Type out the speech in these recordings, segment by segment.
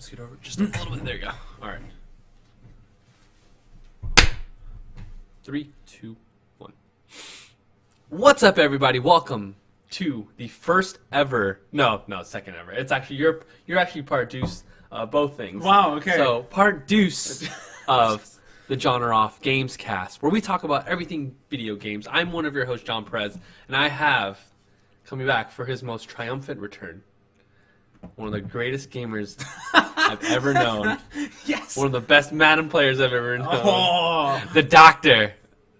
scoot over just a little bit. There you go. All right. 3, 2, 1. What's up, everybody? Welcome to the first ever. No, second ever. It's actually you're actually part deuce. Both things. Wow. Okay. So part deuce of the jON Off Gamescast, where we talk about everything video games. I'm one of your hosts, John Perez, and I have coming back for his most triumphant return, one of the greatest gamers I've ever known. Yes. One of the best Madden players I've ever known. Oh. The Doctor,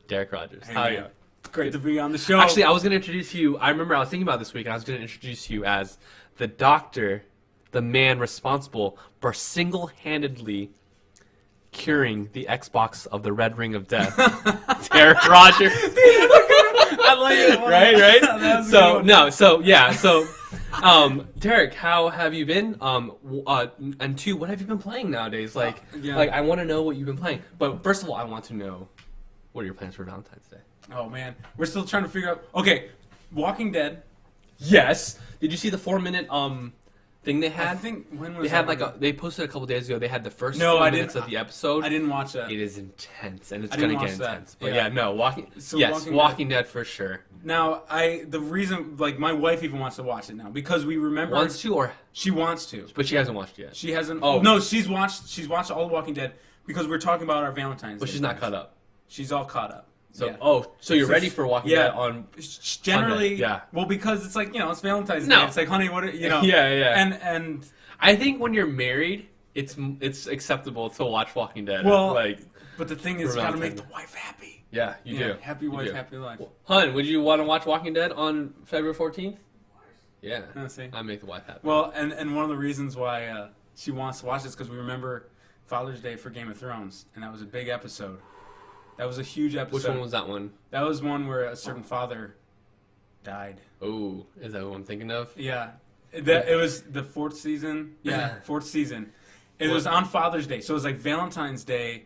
Derek Rodgers. Hey, How are you? Great to be on the show. Actually, I was going to introduce you. I remember I was thinking about this week, and I was going to introduce you as the Doctor, the man responsible for single-handedly curing the Xbox of the Red Ring of Death. Derek Rodgers. I like it. Right? Derek, how have you been? And two, what have you been playing nowadays? Like I want to know what you've been playing. But first of all, I want to know, what are your plans for Valentine's Day? Oh man, we're still trying to figure out. Okay, Walking Dead. Yes. Did you see the 4-minute thing they had? I think when was they had that? they posted a couple days ago. They had the first 4 I minutes didn't- of the episode. I didn't watch that. It is intense, and it's I gonna didn't get watch that. intense. But Yeah. Walking Dead for sure. Now, the reason, like, my wife even wants to watch it now because we remember Wants to, or she wants to, but she hasn't watched it yet. she hasn't. Oh. No, she's watched all of Walking Dead because we're talking about our Valentine's. But Day she's not plans. caught up. She's all caught up. So Yeah. So you're So ready she- for Walking yeah. Dead on? Generally, yeah. Well, because it's like, it's Valentine's No. Day. It's like, honey, what are, Yeah. And I think when you're married, it's acceptable to watch Walking Dead. well, like, but the thing is, for you got to Valentine's make the wife happy. yeah, you do. Happy You wife, do. happy life. Hun, would you want to watch Walking Dead on February 14th? Yeah, See? I make the wife happy. Well, and one of the reasons why she wants to watch this because we remember Father's Day for Game of Thrones, and that was a big episode. That was a huge episode. Which one was that one? That was one where a certain father died. Oh, is that what I'm thinking of? Yeah. It was the 4th season. Yeah, 4th season. It was on Father's Day, so it was like Valentine's Day.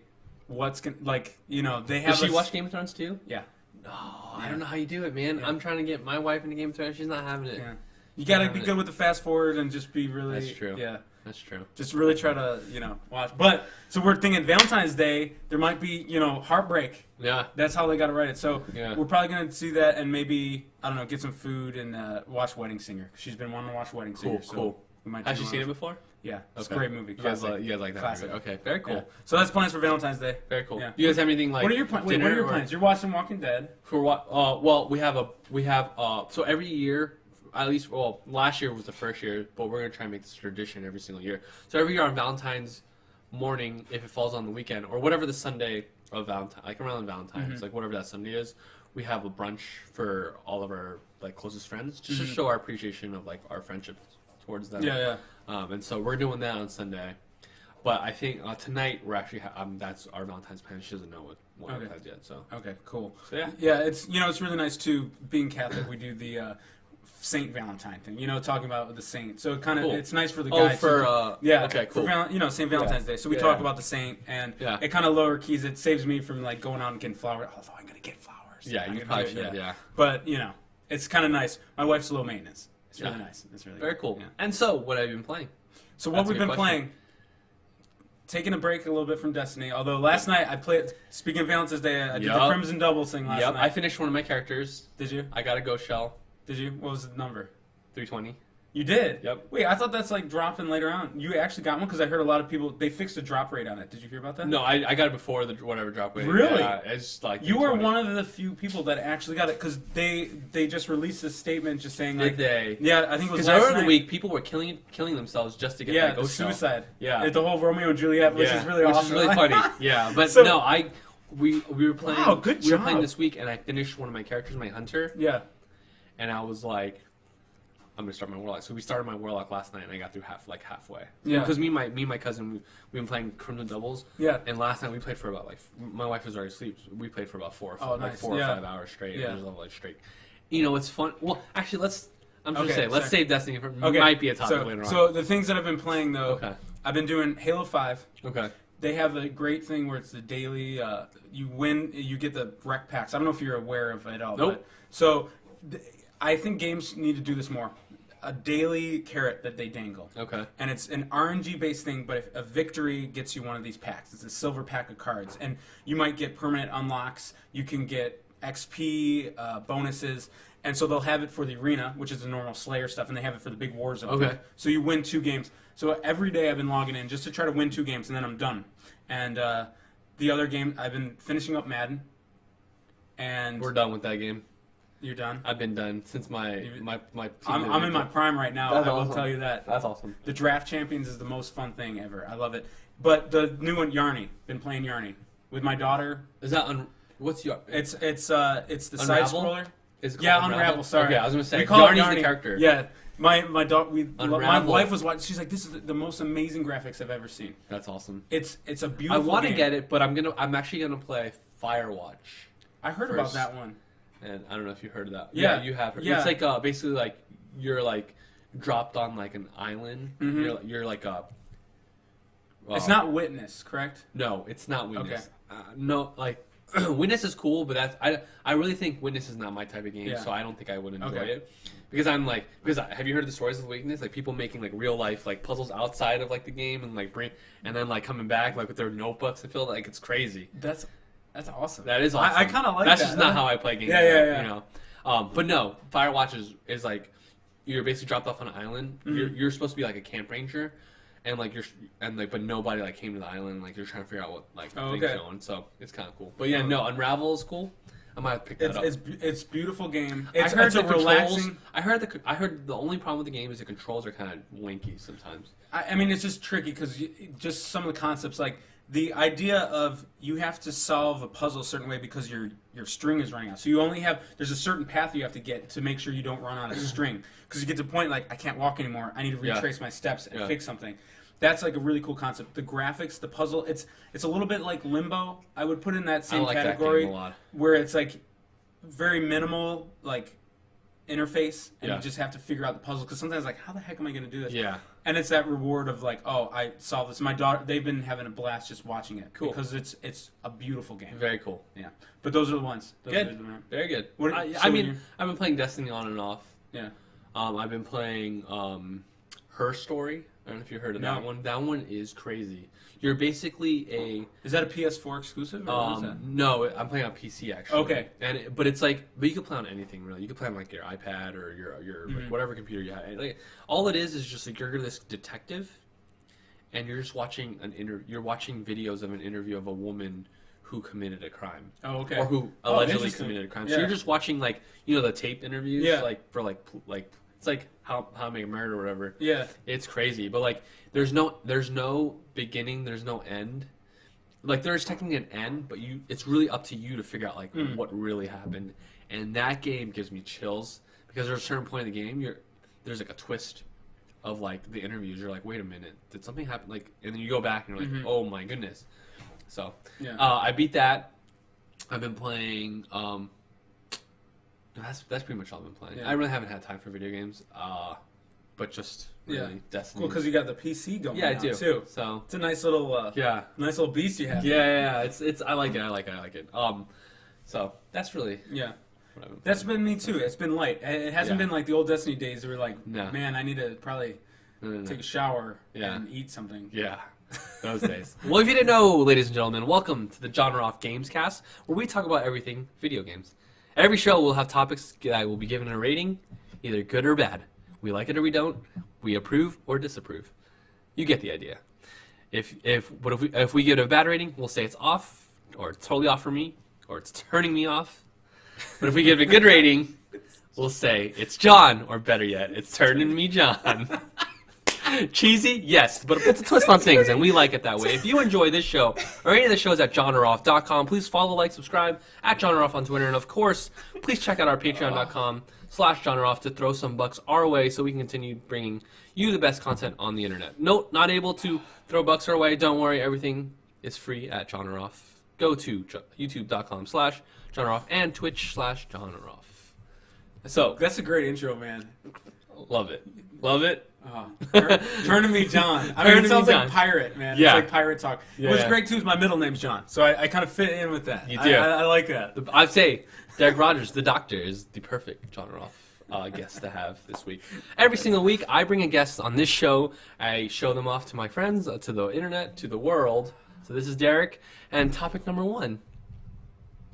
They have. Did she watch Game of Thrones too? Yeah. Oh, I don't know how you do it, man. Yeah. I'm trying to get my wife into Game of Thrones. She's not having it. Yeah. You gotta be good with the fast forward and just be really. That's true. Yeah. That's true. Just really try to, watch. But, so we're thinking Valentine's Day, there might be, heartbreak. Yeah. That's how they got to write it. So Yeah. we're probably going to see that and maybe, I don't know, get some food and watch Wedding Singer. She's been wanting to watch Wedding Singer. Cool. We might Has she seen it before? Yeah. It's Okay. a great movie. You guys Classic. like that Classic. movie. Okay, very cool. Yeah. So that's plans for Valentine's Day. Very cool. Yeah. Do you guys have anything like What are your plans? Wait, what are your plans? You're watching Walking Dead. For what? Well, we have so every year, at least, last year was the first year, but we're gonna try and make this a tradition every single year. So every year on Valentine's morning, if it falls on the weekend or whatever the Sunday of Valentine, like around Valentine's, like whatever that Sunday is, we have a brunch for all of our closest friends, just to show our appreciation of our friendship towards them. Yeah. And so we're doing that on Sunday. But I think tonight we're actually that's our Valentine's plan. She doesn't know what Okay. it has yet. So Okay, cool. So, yeah. Yeah, it's really nice too. Being Catholic, we do the Saint Valentine thing. Talking about the saint. So Cool. it's nice for the guy. Okay, cool. For Saint Valentine's Day. So we Yeah. talk about the saint, and Yeah. it kind of lower keys. It saves me from going out and getting flowers. Although I'm gonna get flowers. Yeah, I'm you gonna probably do it, should. Yeah. But it's kind of nice. My wife's low maintenance. It's really Yeah. nice. It's really Very good. cool. Yeah. And so, what have you been playing? So what That's a we've good been question. playing. Taking a break a little bit from Destiny. Although last night I played. Speaking of Valentine's Day, I did the Yup. Crimson Double thing last Yep, night. I finished one of my characters. Did you? I got a ghost shell, Did you? What was the number? 320. You did? Yep. Wait, I thought that's dropping later on. You actually got one? Because I heard a lot of people, they fixed the drop rate on it. Did you hear about that? No, I got it before the whatever drop rate. Really? Yeah, it's You were 320. one of the few people that actually got it because they just released a statement just saying Did they? Yeah, I think it was Because last earlier in night. the week, people were killing themselves just to get Yeah, that the ghost shell. suicide. Yeah. The whole Romeo and Juliet, which is really awesome. Which is really funny. Yeah, but So- no, we were playing. Wow, good We were job. playing this week, and I finished one of my characters, my hunter, Yeah. and I was like, I'm gonna start my warlock. So we started my warlock last night, and I got through halfway. Yeah. Because me and my cousin, we've been playing Crimson Doubles. Yeah. And last night we played for about my wife was already asleep. So we played for about 4 Oh, nice. or Yeah. 5 hours straight. Yeah. It was level straight. It's fun. Well, actually, let's Okay, let's sorry. save Destiny for Okay. might be a topic later on. So the things that I've been playing though, Okay. I've been doing Halo 5. Okay. They have a great thing where it's the daily. You win, you get the rec packs. I don't know if you're aware of it all. Nope. But, so I think games need to do this more. a daily carrot that they dangle. Okay. And it's an RNG based thing, but if a victory gets you one of these packs. It's a silver pack of cards, and you might get permanent unlocks. You can get XP bonuses, and so they'll have it for the arena, which is the normal Slayer stuff, and they have it for the big war zone. Okay. So you win 2 games. So every day I've been logging in just to try to win 2 games, and then I'm done. And the other game, I've been finishing up Madden. And We're done with that game. You're done? I've been done since my I'm in my prime right now. That's I will awesome. tell you that. That's awesome. The Draft Champions is the most fun thing ever. I love it. But the new one, Yarny. Been playing Yarny with my daughter. Is that what's your? It's the side Unravel? scroller. Is it Yeah, called Unravel. Sorry. Okay, I was gonna say we call Yarny's it Yarny. the character. Yeah. My daughter. My Unravel. wife was watching. She's like, "This is the most amazing graphics I've ever seen." That's awesome. It's a I beautiful. want to game. get it, but I'm actually gonna play Firewatch. I heard first. about that one. And I don't know if you heard of that. Yeah. You have. Heard. Yeah. It's like basically like you're like dropped on like an island. Mhm. You're like a. It's not Witness, correct? No, it's not Witness. Okay. No, like Witness is cool, but I really think Witness is not my type of game, Yeah. so I don't think I would enjoy Okay. it. Have you heard the stories of Weakness? Like people making like real life like puzzles outside of like the game and like and then like coming back like with their notebooks and feel like it's crazy. That's awesome. That is awesome. I kind of like That's that. just not how I play games. Yeah. You know, but no, Firewatch is like you're basically dropped off on an island. Mm-hmm. You're supposed to be like a camp ranger, and but nobody like came to the island. Like you're trying to figure out what like things going. So it's kind of cool. But yeah, no, Unravel is cool. I might have picked that up. It's beautiful game. I heard it's the a relaxing. I heard the only problem with the game is the controls are kind of wanky sometimes. I mean, it's just tricky because just some of the concepts, like the idea of you have to solve a puzzle a certain way because your string is running out. So there's a certain path you have to get to make sure you don't run out of string. Because you get to the point like I can't walk anymore. I need to retrace my steps and fix something. That's like a really cool concept. The graphics, the puzzle, it's a little bit like Limbo. I would put in that same category that game a lot. where it's like very minimal like interface and Yeah. you just have to figure out the puzzle because sometimes like how the heck am I going to do this? Yeah. And it's that reward of like, oh, I solved this. My daughter, they've been having a blast just watching it. Cool. Because it's a beautiful game. Very cool. Yeah. But those are the ones. Those Good. are the Very good. I've I've been playing Destiny on and off. Yeah. I've been playing Her Story. I don't know if you heard of that one. That one is crazy. You're basically Is that a PS4 exclusive? Or what is that? no, I'm playing on PC actually. Okay. But you can play on anything really. You can play on like your iPad or your like, whatever computer you have. Like, all it is just like you're this detective, and you're just watching You're watching videos of an interview of a woman who committed a crime. Oh, okay. Or who allegedly interesting. committed a crime. Yeah. So you're just watching like the tape interviews. Yeah. Like for like it's like how to make a murder or whatever. Yeah. It's crazy, but like there's no beginning, there's no end. Like there's technically an end, but it's really up to you to figure out like what really happened. And that game gives me chills because there's a certain point in the game there's like a twist of like the interviews. You're like, wait a minute, did something happen? Like, and then you go back and you're like, oh my goodness. So I beat that. I've been playing. That's pretty much all I've been playing. Yeah. I really haven't had time for video games. But just really Destiny. Cool, because you got the PC going. Yeah, I now, do too. So It's a nice little nice little beast you have. yeah. It's I like it. So that's really Yeah. what I've been That's been me too. It's been light. It hasn't Yeah. been like the old Destiny days where like, No. man, I need to probably playing. take a shower Yeah. and eat something. Yeah, those days. Well, if you didn't know, ladies and gentlemen, welcome to the Jon Off Gamescast, where we talk about everything video games. Every show will have topics that will be given a rating, either good or bad. We like it or we don't. We approve or disapprove. You get the idea. If we give it a bad rating, we'll say it's off, or it's totally off for me, or it's turning me off. But if we give it a good rating, we'll say it's John, or better yet, it's turning me John. Cheesy? Yes, but it's a twist on things, and we like it that way. If you enjoy this show, or any of the shows at jonoff.com, please follow, like, subscribe, at jonoff on Twitter, and of course, please check out our patreon.com/jonoff to throw some bucks our way so we can continue bringing you the best content on the internet. Note, not able to throw bucks our way, don't worry, everything is free at jonoff. Go to youtube.com/jonoff and twitch/jonoff. So, That's a great intro, man. love it. Love it. Turning me John. I Turning mean, it me sounds John. like pirate, man. Yeah. It's like pirate talk. Yeah. What's great too is my middle name's John, so I kind of fit in with that. You do. I like that. I'd say Derek Rodgers, the doctor, is the perfect John Roth guest to have this week. Every single week, I bring a guest on this show. I show them off to my friends, to the internet, to the world. So this is Derek, and topic number 1,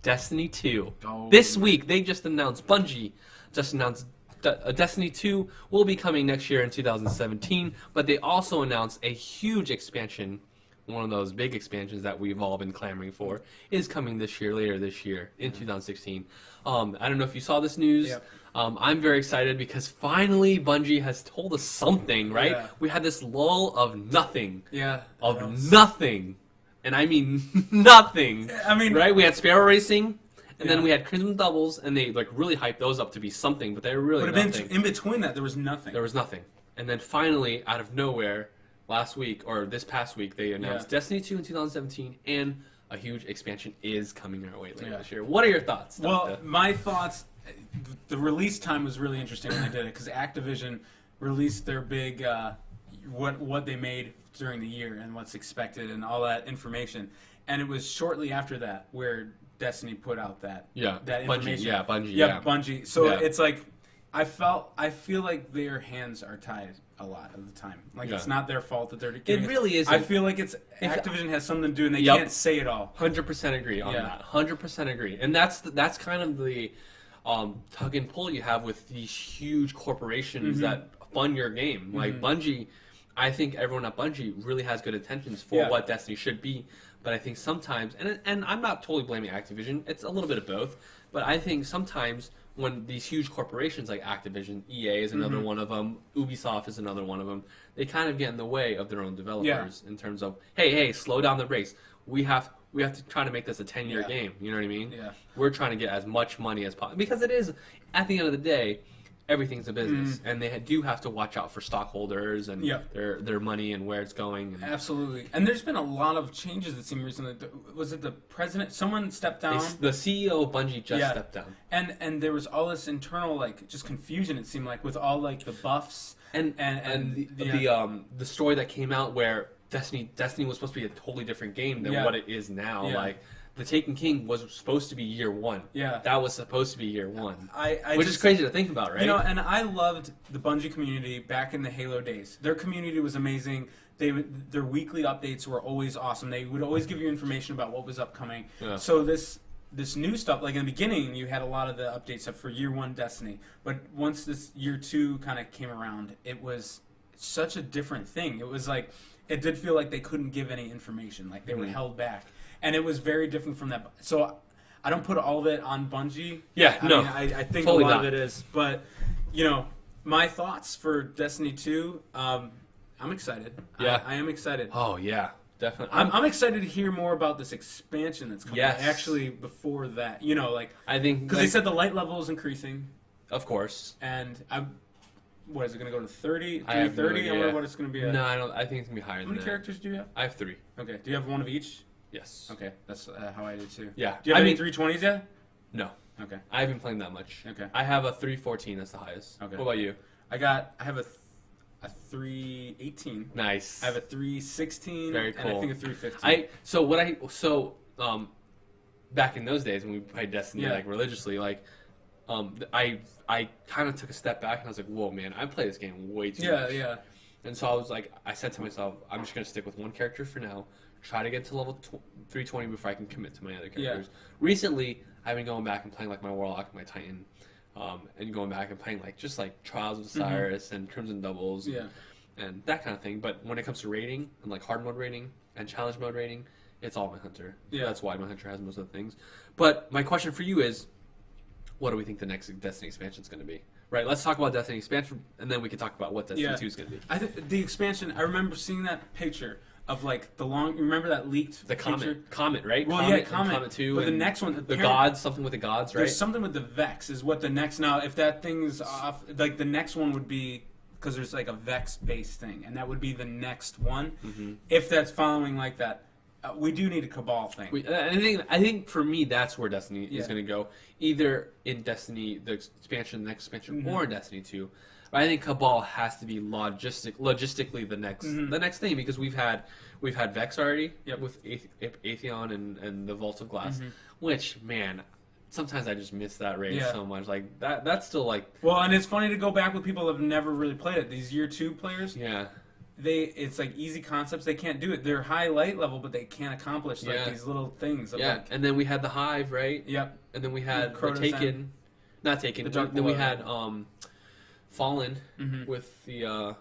Destiny 2. Oh. This week, they just announced, Bungie just announced Destiny 2 will be coming next year in 2017, but they also announced a huge expansion. One of those big expansions that we've all been clamoring for is coming this year, later this year, in 2016. I don't know if you saw this news. Yep. I'm very excited because finally Bungie has told us something, right? Yeah. We had this lull of nothing. Yeah. Of nothing. And I mean nothing. I mean, right? We had Sparrow Racing, and then Yeah. we had Crimson Doubles, and they like really hyped those up to be something, but they were really but nothing. in between that, there was nothing. There was nothing. And then finally, out of nowhere, last week, or this past week, they announced Destiny 2 in 2017, and a huge expansion is coming our way later this year. What are your thoughts, Well, Doctor? my thoughts, the release time was really interesting when they did it, because Activision released their big, what they made during the year and what's expected and all that information. And it was shortly after that where Destiny put out that information. Bungie. Bungie. So Yeah. it's like, I feel like their hands are tied a lot of the time. Like it's not their fault that they're giving It really isn't. I feel like Activision has something to do and they Yep. can't say it all. 100% agree on that. 100% agree. And that's kind of the tug and pull you have with these huge corporations that fund your game. Like Bungie, I think everyone at Bungie really has good intentions for what Destiny should be. But I think sometimes, and I'm not totally blaming Activision, it's a little bit of both, but I think sometimes when these huge corporations like Activision, EA is another one of them, Ubisoft is another one of them, they kind of get in the way of their own developers in terms of, hey, slow down the brakes. We have to try to make this a 10-year game. You know what I mean? Yeah. We're trying to get as much money as possible. Because it is, at the end of the day, everything's a business. And they do have to watch out for stockholders and their money and where it's going. And Absolutely. And there's been a lot of changes that seem recently. Was it the president? Someone stepped down. the CEO of Bungie just stepped down. And there was all this internal, like, just confusion, it seemed like, with all, like, the buffs. And the story that came out where Destiny was supposed to be a totally different game than what it is now. Yeah. Like the Taken King was supposed to be year 1. Yeah. That was supposed to be year 1. Which is crazy to think about, right? You know, and I loved the Bungie community back in the Halo days. Their community was amazing. Their weekly updates were always awesome. They would always give you information about what was upcoming. Yeah. So this new stuff, like in the beginning, you had a lot of the updates up for year 1 Destiny. But once this year 2 kind of came around, it was such a different thing. It was like, it did feel like they couldn't give any information. Like they were held back. And it was very different from that. So I don't put all of it on Bungie. Yeah, I no. mean, I think Totally a lot not. of it is. But, you know, my thoughts for Destiny 2, I'm excited. Yeah. I am excited. Oh, yeah. Definitely. I'm excited to hear more about this expansion that's coming. Yes. Actually, before that, you know, like, I think because they said the light level is increasing, of course. and what is it going to go to 30? I have no 30? I idea. wonder what it's going to be. No, I don't. I think it's gonna be higher How than many that. characters do you have? I have 3. Okay. Do you have one of each? Yes. Okay, that's how I did too. Yeah. Do you have I any mean, 320s yet? no. Okay. I haven't played that much. Okay. I have a 314. That's the highest. Okay. What about you? I have a 318. Nice. I have a 316. Very And I cool. think a 315. Back in those days when we played Destiny Yeah. like religiously, like I kind of took a step back and I was like, whoa, man, I play this game way too much. Yeah. And so I said to myself, I'm just gonna stick with one character for now. Try to get to level 320 before I can commit to my other characters. Yeah. Recently, I've been going back and playing like my Warlock, my Titan, and going back and playing like just like Trials of Osiris and Crimson Doubles, Yeah. and that kind of thing. But when it comes to raiding and like hard mode raiding and challenge mode raiding, it's all my Hunter. Yeah. That's why my Hunter has most of the things. But my question for you is, what do we think the next Destiny expansion is going to be? Right, let's talk about Destiny expansion, and then we can talk about what Destiny 2 is going to be. I think the expansion. I remember seeing that picture of like the long. You remember that leaked The picture? Comet, right? Well, Comet, Comet. Comet 2. But the and next one, the gods, something with the gods, right? There's something with the Vex is what the next. Now, if that thing's off, like the next one would be because there's like a Vex based thing, and that would be the next one. Mm-hmm. If that's following like that, we do need a Cabal thing. I think for me that's where Destiny Yeah. is going to go, either in Destiny the expansion, the next expansion, or in Destiny 2. But I think Cabal has to be logistically the next thing, because we've had Vex already with Atheon and the Vault of Glass, which, man, sometimes I just miss that raid Yeah. so much. Like that's still like Well, and it's funny to go back with people that have never really played it. These year 2 players, yeah. it's like easy concepts. They can't do it. They're high light level, but they can't accomplish like these little things. Of Yeah, like, and then we had the Hive, right? yep. And then we had the Crota Taken, Zen. not Taken. The Dark Then we Below. had Fallen Mhm. with the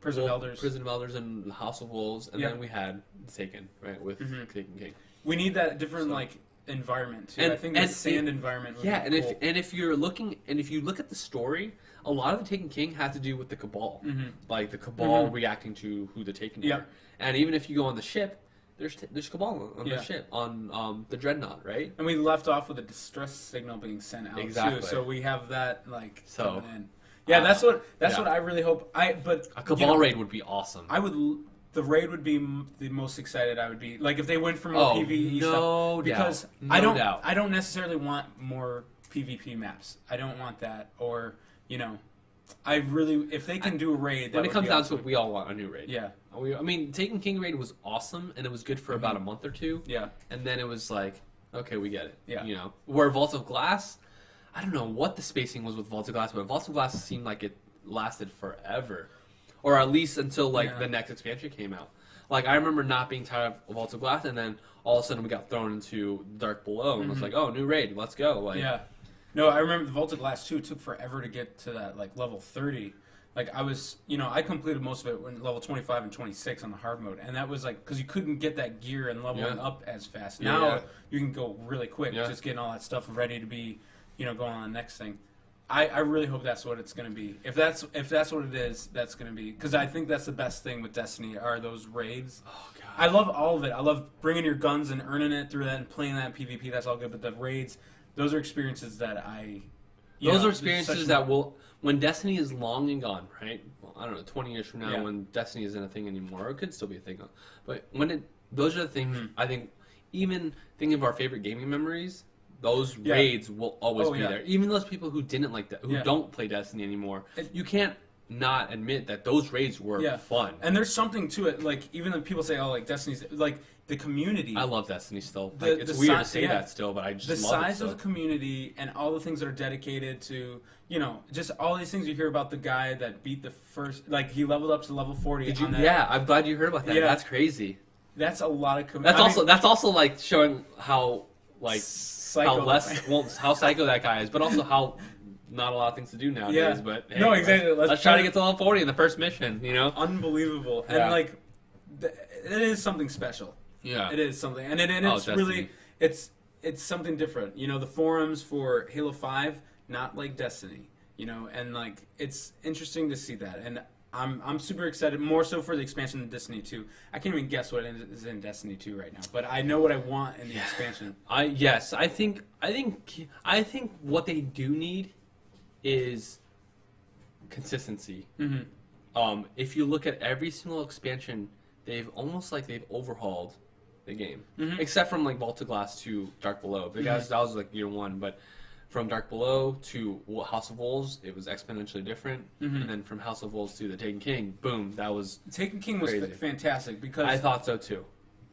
Prison of Elders. Prison of Elders, and the House of Wolves, and Yeah. then we had Taken, right, with Mhm. Taken King. We need that different So- like environment too. And- I think and the sand environment. Would Yeah, be and cool. if you're looking, and if you look at the story, a lot of the Taken King had to do with the Cabal, Mhm. like the Cabal Mhm. reacting to who the Taken Yeah. were. And even if you go on the ship, there's Cabal on Yeah. the ship on the Dreadnought, right? And we left off with a distress signal being sent out Exactly. too, so we have that like So, coming in. Yeah, that's what yeah. I really hope. But A Cabal raid would be awesome. the raid would be the most excited I would be. Like if they went for more Oh, PvE no stuff, because doubt. No doubt. I don't necessarily want more PvP maps. I don't want that, or I really if they can do a raid. That When it would comes be down awesome. to it, we all want a new raid. Yeah, I mean, Taken King raid was awesome, and it was good for about a month or two, yeah, and then it was like, okay, we get it. Yeah. Where Vault of Glass, I don't know what the spacing was with Vault of Glass, but Vault of Glass seemed like it lasted forever, or at least until like the next expansion came out. Like I remember not being tired of Vault of Glass, and then all of a sudden we got thrown into Dark Below, and it was like, oh, new raid, let's go. Like, yeah. No, I remember the Vault of Glass too. It took forever to get to that like level 30. Like I was, I completed most of it when level 25 and 26 on the hard mode, and that was like because you couldn't get that gear and leveling up as fast. Yeah, Now yeah. you can go really quick, Yeah. just getting all that stuff ready to be, going on the next thing. I really hope that's what it's going to be. If that's what it is, that's going to be because I think that's the best thing with Destiny are those raids. Oh god. I love all of it. I love bringing your guns and earning it through that and playing that PvP. That's all good. But the raids, those are experiences that Those are it's experiences such- that will, when Destiny is long and gone, right? Well, I don't know, 20 years from now, Yeah. when Destiny isn't a thing anymore, or it could still be a thing, but those are the things. I think, even thinking of our favorite gaming memories, those Yeah. raids will always Oh, be yeah. there. Even those people who didn't like that, who Yeah. don't play Destiny anymore, It- you can't not admit that those raids were fun. And there's something to it. Like even when people say, "Oh, like Destiny's," like the community. I love Destiny still. The- Like, it's the weird si- to say yeah. that still, but I just the love it size still. of the community and all the things that are dedicated to, just all these things you hear about the guy that beat the first, like he leveled up to level 40. Did you? on that. Yeah, I'm glad you heard about that. Yeah. That's crazy. That's a lot of That's also like showing how like psycho. how psycho that guy is, but also how not a lot of things to do nowadays. Yeah. But hey, No, exactly. Let's try to get to level 40 in the first mission. Unbelievable. Yeah. And like, it is something special. Yeah. It is something, and Oh, it's Destiny. really it's something different. The forums for Halo 5, not like Destiny. And like it's interesting to see that, and I'm super excited, more so for the expansion of Destiny 2. I can't even guess what is in Destiny 2 right now, but I know what I want in the expansion. I think what they do need is consistency. Mm-hmm. If you look at every single expansion, they've overhauled the game, except from like Vault of Glass to Dark Below. Because that was like year one, but from Dark Below to House of Wolves, it was exponentially different, and then from House of Wolves to the Taken King, boom, that was. Taken King was Crazy. fantastic because I thought so too.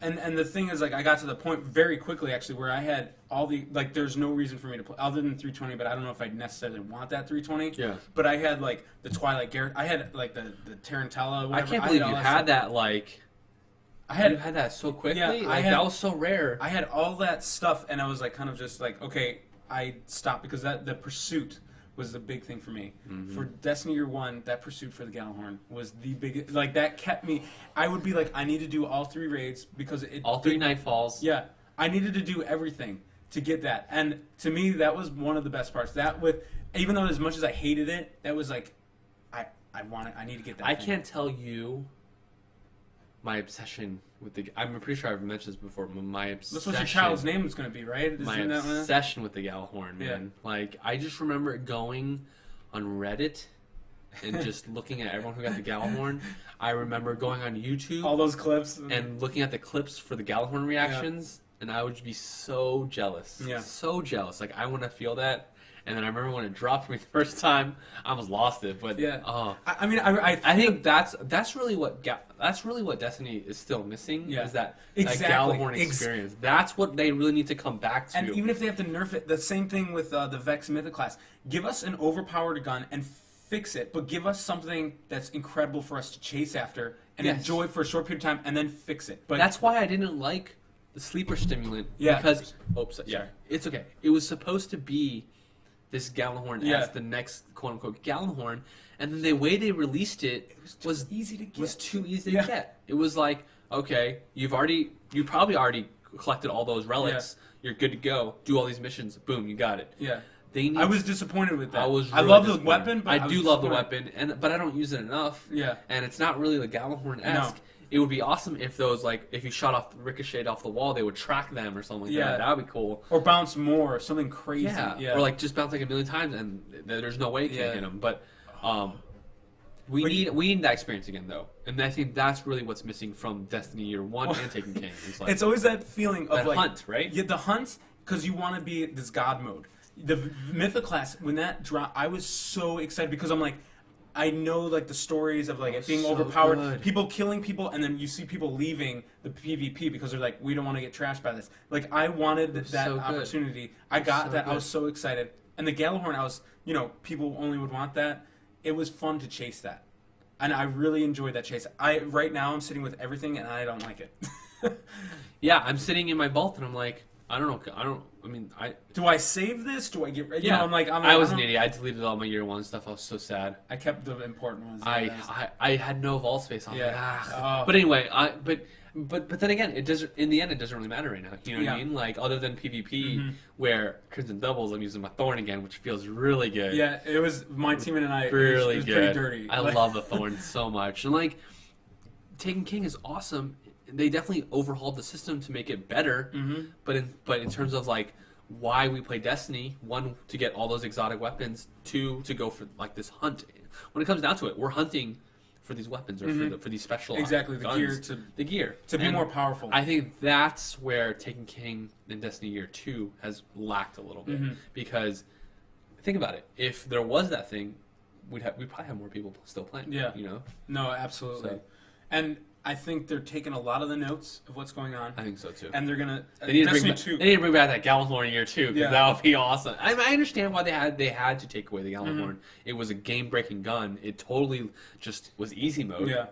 And the thing is, like, I got to the point very quickly, actually, where I had all the, like, there's no reason for me to play, other than 320, but I don't know if I necessarily want that 320. Yeah. But I had, like, the Twilight Garrett, I had, like, the Tarantella, whatever. I can't believe all you that had stuff. that, like, I had, you had that so quickly. Yeah, Like, that was so rare. I had all that stuff, and I was, like, kind of just, like, okay, I stopped, because the pursuit was the big thing for me. For Destiny Year 1, that pursuit for the Gallahorn was the biggest, like, that kept me, I would be like, I need to do all 3 raids, because All 3 Nightfalls. Yeah, I needed to do everything to get that, and to me, that was one of the best parts. That even though as much as I hated it, that was like, I want it. I need to get that. I thing. can't tell you my obsession with the. I'm pretty sure I've mentioned this before. But my obsession. That's what your child's name is going to be, right? My Isn't that one? obsession with the Gallahorn, man. Yeah. Like, I just remember going on Reddit and just looking at everyone who got the Gallahorn. I remember going on YouTube All those clips. and looking at the clips for the Gallahorn reactions, and I would be so jealous. Yeah. So jealous. Like, I want to feel that. And then I remember when it dropped for me the first time, I almost lost it. But Yeah. I think that's really what Destiny is still missing. Yeah. Is that Exactly. Gjallarhorn experience? That's what they really need to come back to. And even if they have to nerf it, the same thing with the Vex Mythoclast. Give us an overpowered gun and fix it, but give us something that's incredible for us to chase after and enjoy for a short period of time, and then fix it. But that's why I didn't like the sleeper stimulant. Yeah. Because it's okay. It was supposed to be this Gjallarhorn as the next quote unquote Gjallarhorn, and then the way they released it was too easy to get. Was too easy to get. It was like, okay, you probably already collected all those relics. You're good to go. Do all these missions. Boom, you got it. Yeah. I was disappointed with that. I love the weapon, but I do love the weapon, but I don't use it enough. Yeah. And it's not really the Gjallarhorn-esque. No. It would be awesome if those, like, if you shot off, ricocheted off the wall, they would track them or something like that. That would be cool. Or bounce more, something crazy. Yeah. Or, like, just bounce like a million times and there's no way you can hit them. But we need that experience again, though. And I think that's really what's missing from Destiny Year 1 and Taken King. It's always that feeling of, that like... hunt, right? Yeah, the hunt, because you want to be this god mode. The Mythoclast, when that dropped, I was so excited because I'm like, I know like the stories of like it being overpowered, people killing people, and then you see people leaving the PvP because they're like, we don't want to get trashed by this. Like I wanted that opportunity. I got that. I was so excited. And the Gjallarhorn, I was, people only would want that. It was fun to chase that, and I really enjoyed that chase. Right now I'm sitting with everything, and I don't like it. Yeah, I'm sitting in my vault, and I'm like, I don't know. Do I save this? Do I get? I'm like, I was an idiot. I deleted all my Year 1 stuff. I was so sad. I kept the important ones. I had no vault space. I'm like, But anyway, but then again, it doesn't. In the end, it doesn't really matter right now. You know what I mean? Like other than PvP, where Crimson Doubles, I'm using my Thorn again, which feels really good. Yeah, it was my teammate and I. Really it was good. Pretty dirty. I love the Thorn so much, and like Taken King is awesome. They definitely overhauled the system to make it better. But in terms of like why we play Destiny, 1, to get all those exotic weapons, 2, to go for like this hunt. When it comes down to it, we're hunting for these weapons or for these special guns, the gear to be more powerful. I think that's where Taken King in Destiny Year 2 has lacked a little bit because think about it. If there was that thing, we'd probably have more people still playing. Yeah. No, absolutely. So, and I think they're taking a lot of the notes of what's going on. I think so too. And they're gonna. They need to bring back that Gjallarhorn Year 2 because that would be awesome. I understand why they had to take away the Gjallarhorn. It was a game breaking gun. It totally just was easy mode. Yeah.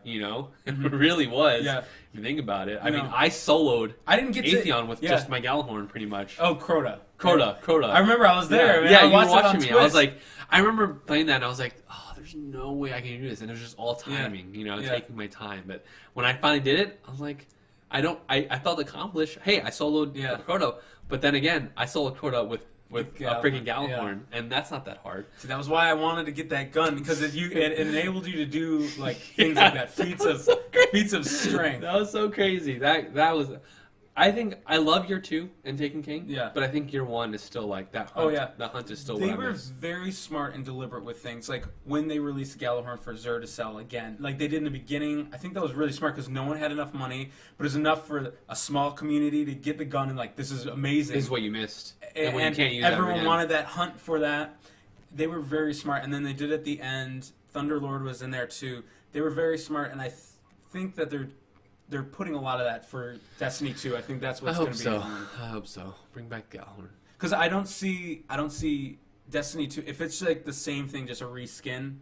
It really was. Yeah. If you think about it, I mean, I soloed. I didn't get Atheon with just my Gjallarhorn pretty much. Oh, Crota. Crota. I remember I was there. Yeah, you were watching me. I was like, I remember playing that and I was like, oh, there's no way I can do this, and it was just all timing, taking my time. But when I finally did it, I was like, I felt accomplished. Hey, I soloed Crota, but then again, I soloed Crota with a freaking Gjallarhorn, and that's not that hard. See, that was why I wanted to get that gun because it enabled you to do like things like that, feats of strength. That was so crazy. That was. I think I love Year 2 and Taken King. Yeah. But I think Year 1 is still like that. Hunt, that hunt is still. They were very smart and deliberate with things. Like when they released Gjallarhorn for Xur to sell again, like they did in the beginning. I think that was really smart because no one had enough money, but it was enough for a small community to get the gun and like, this is amazing. This is what you missed. And when you can't use everyone wanted that hunt for that. They were very smart, and then they did at the end. Thunderlord was in there too. They were very smart, and I think that they're putting a lot of that for Destiny 2. I think that's what's going to be. I hope so. Bring back Gjallarhorn. Because I don't see Destiny 2 if it's like the same thing, just a reskin.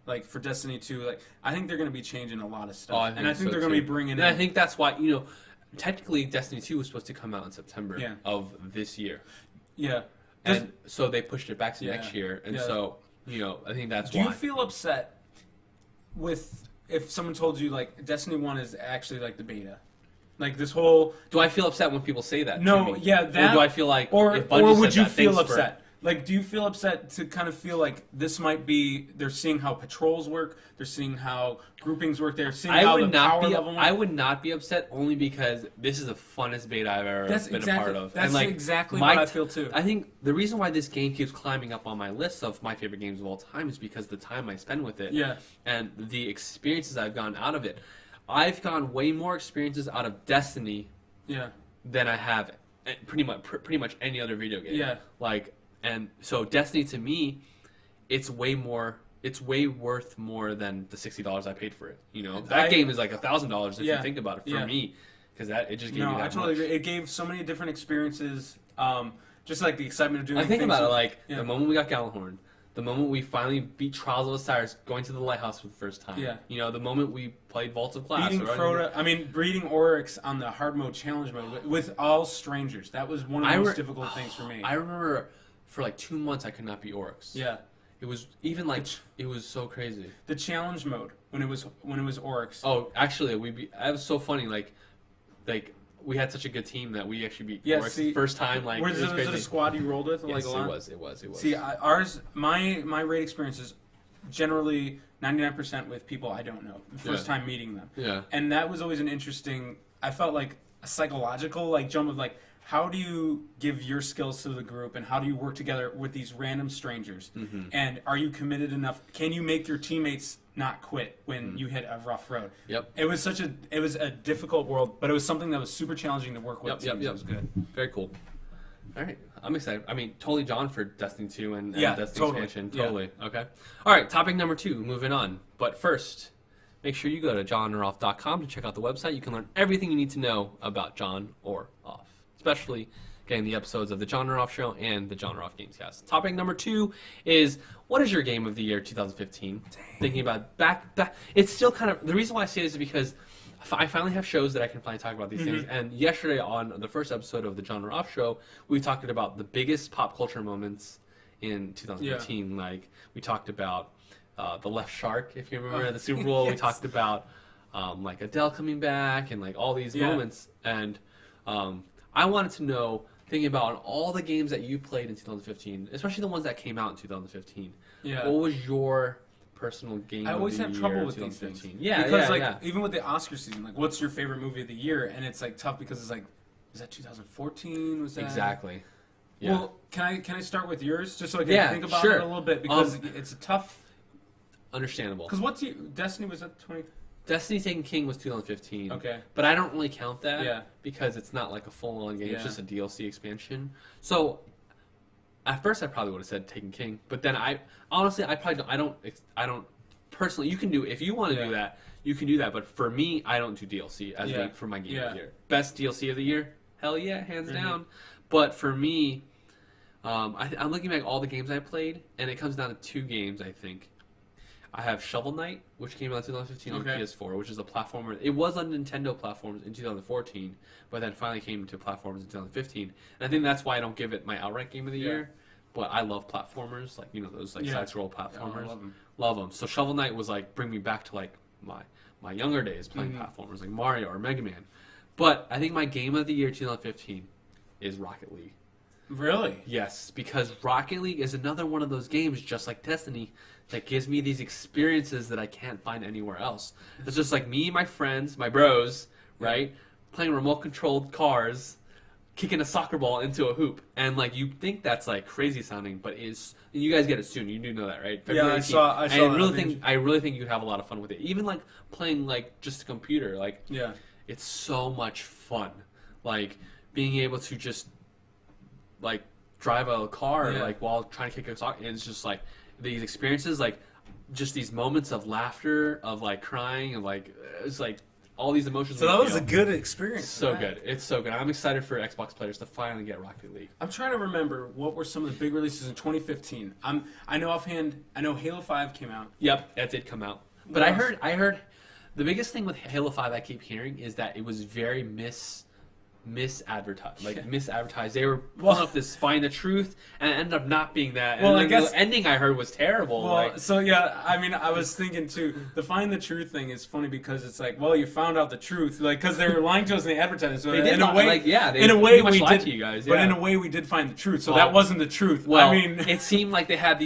Like for Destiny 2, like I think they're going to be changing a lot of stuff, I think they're going to be bringing in. I think that's why technically Destiny 2 was supposed to come out in September of this year. Yeah. And so they pushed it back to next year, and so I think that's why. Do you feel upset with? If someone told you, like, Destiny 1 is actually, like, the beta. Like, this whole... Do I feel upset when people say that No, to me? yeah, that... Or do I feel like... Or would you feel upset? Like, do you feel upset to kind of feel like this might be... They're seeing how patrols work. They're seeing how groupings work. They're seeing how the power level works. I would not be upset only because this is the funnest beta I've ever been a part of. That's exactly what I feel, too. I think the reason why this game keeps climbing up on my list of my favorite games of all time is because the time I spend with it. Yeah. And the experiences I've gotten out of it. I've gotten way more experiences out of Destiny than I have pretty much any other video game. Yeah. Like... And so Destiny to me, it's way worth more than the $60 I paid for it. You know, that game is like $1,000 if you think about it for me, because it just gave me that I totally much. agree. It gave so many different experiences. Just like the excitement of doing. I think things about it like the moment we got Gallahorn, the moment we finally beat Trials of Osiris, going to the Lighthouse for the first time. Yeah. You know, the moment we played Vaults of Glass. Beating Crota. I mean, beating Oryx on the hard mode, challenge mode with all strangers. That was one of the most difficult things for me. I remember for like 2 months I could not beat Oryx. Yeah. It was even like it was so crazy. The challenge mode when it was Oryx. Oh, actually, that was so funny. Like we had such a good team that we actually beat Oryx the first time. Like, was it a squad you rolled with? Yes, like it was. See, my raid experience is generally 99% with people I don't know. First time meeting them. Yeah. And that was always an interesting. I felt like a psychological jump of how do you give your skills to the group and how do you work together with these random strangers? Mm-hmm. And are you committed enough? Can you make your teammates not quit when you hit a rough road? Yep. It was a difficult world, but it was something that was super challenging to work with. Yep. It was good. Very cool. All right. I'm excited. I mean, totally John for Destiny 2 and Destiny expansion. Totally. Yeah. Okay. All right. Topic number 2. Moving on. But first, make sure you go to jONOROFF.com to check out the website. You can learn everything you need to know about jON or Off, especially getting the episodes of the jON or Off Show and the jON or Off Gamescast. Topic number 2 is, what is your game of the year 2015? Dang. Thinking about back. It's still kind of, the reason why I say this is because I finally have shows that I can finally talk about these things. And yesterday on the first episode of the jON or Off Show, we talked about the biggest pop culture moments in 2015. Yeah. Like, we talked about the left shark, if you remember, the Super Bowl. Yes. We talked about like Adele coming back and like all these moments. And I wanted to know, thinking about all the games that you played in 2015, especially the ones that came out in 2015. Yeah. What was your personal game? I always have trouble with these things. Yeah, because even with the Oscar season, what's your favorite movie of the year? And it's tough because it's is that 2014? Was that exactly? Yeah. Well, can I start with yours just so I can think about it a little bit, because it's a tough. Understandable. Because Destiny was at 20. Destiny Taken King was 2015. Okay. But I don't really count that because it's not like a full-on game. It's just a DLC expansion. So at first I probably would have said Taken King, but then I don't personally. You can do, if you want to do that, you can do that. But for me, I don't do DLC for my game of the year. Best DLC of the year? Hell yeah, hands down. But for me, I'm looking back at all the games I played, and it comes down to 2 games, I think. I have Shovel Knight, which came out in 2015 on PS4, which is a platformer. It was on Nintendo platforms in 2014, but then finally came to platforms in 2015. And I think that's why I don't give it my outright game of the year. But I love platformers, those side-scroll platformers. I love them. So Shovel Knight was bring me back to my younger days playing platformers like Mario or Mega Man. But I think my game of the year 2015 is Rocket League. Really? Yes, because Rocket League is another one of those games, just like Destiny, that gives me these experiences that I can't find anywhere else. It's just like me and my friends, my bros, right, playing remote-controlled cars, kicking a soccer ball into a hoop. And, you think that's, crazy sounding, but you guys get it soon. You do know that, right? February 18th. I saw I really think you'd have a lot of fun with it. Even, playing, just a computer. It's so much fun. Being able to just drive a car while trying to kick a soccer, and it's just these experiences, just these moments of laughter, of crying, of it's all these emotions. So that was a good experience. So good. It's so good. I'm excited for Xbox players to finally get Rocket League. I'm trying to remember what were some of the big releases in 2015. I know offhand. I know Halo 5 came out. Yep, that did come out. But I heard the biggest thing with Halo 5 I keep hearing is that it was very misadvertised. They were pulling up this Find the Truth, and it ended up not being that. Well, and I guess the ending I heard was terrible. Well, I was thinking too. The Find the Truth thing is funny because it's you found out the truth, because they were lying to us in the advertising. So they did in a way, they in a way we lied to you guys. But in a way, we did find the truth. So that wasn't the truth. Well, it seemed like they had